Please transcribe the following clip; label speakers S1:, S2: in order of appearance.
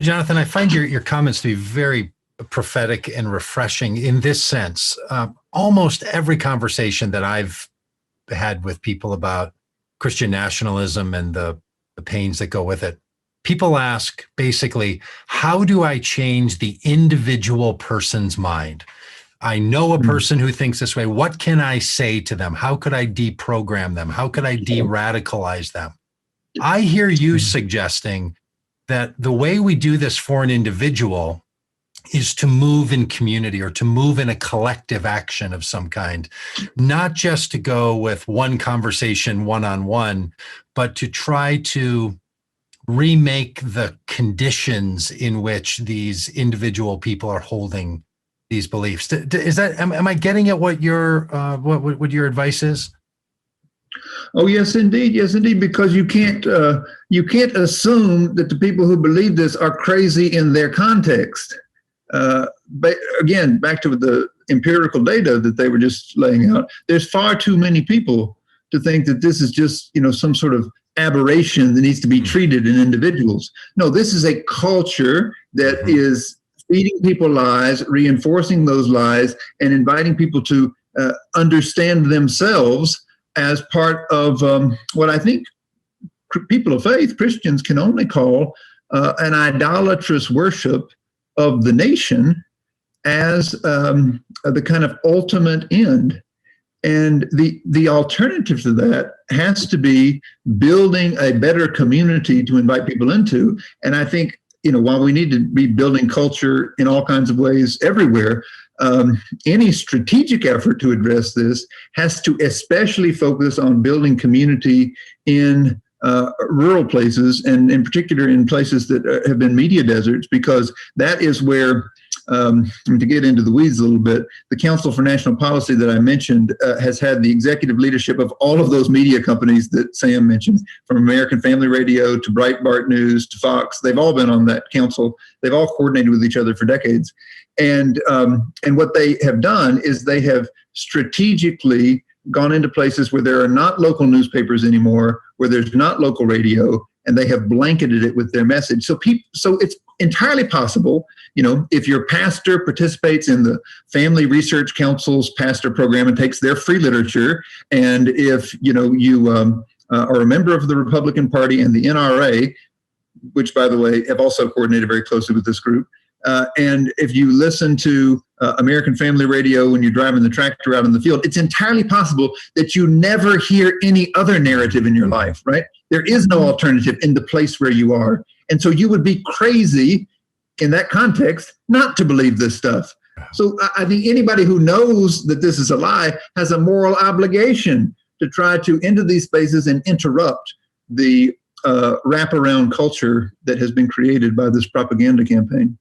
S1: Jonathan, I find your comments to be very prophetic and refreshing in this sense. Almost every conversation that I've had with people about Christian nationalism and the pains that go with it, people ask basically, how do I change the individual person's mind? I know a person who thinks this way. What can I say to them? How could I deprogram them? How could I de-radicalize them? I hear you suggesting that the way we do this for an individual is to move in community or to move in a collective action of some kind, not just to go with one conversation one-on-one, but to try to remake the conditions in which these individual people are holding these beliefs. Is that, am I getting at what what your advice is?
S2: Oh, yes, indeed. Yes, indeed. Because you can't assume that the people who believe this are crazy in their context. But again, back to the empirical data that they were just laying out, there's far too many people to think that this is just, some sort of aberration that needs to be treated in individuals. No, this is a culture that is feeding people lies, reinforcing those lies, and inviting people to understand themselves as part of what I think people of faith, Christians, can only call an idolatrous worship of the nation as the kind of ultimate end. And the alternative to that has to be building a better community to invite people into. And I think, while we need to be building culture in all kinds of ways everywhere, any strategic effort to address this has to especially focus on building community in rural places, and in particular in places that have been media deserts, because that is where, to get into the weeds a little bit, the Council for National Policy that I mentioned has had the executive leadership of all of those media companies that Sam mentioned, from American Family Radio to Breitbart News to Fox. They've all been on that council. They've all coordinated with each other for decades. And what they have done is they have strategically gone into places where there are not local newspapers anymore, where there's not local radio, and they have blanketed it with their message. So it's entirely possible, if your pastor participates in the Family Research Council's pastor program and takes their free literature, and if you are a member of the Republican Party and the NRA, which, by the way, have also coordinated very closely with this group, and if you listen to American Family Radio when you're driving the tractor out in the field, it's entirely possible that you never hear any other narrative in your life, right? There is no alternative in the place where you are. And so you would be crazy in that context not to believe this stuff. So I think anybody who knows that this is a lie has a moral obligation to try to enter these spaces and interrupt the wraparound culture that has been created by this propaganda campaign.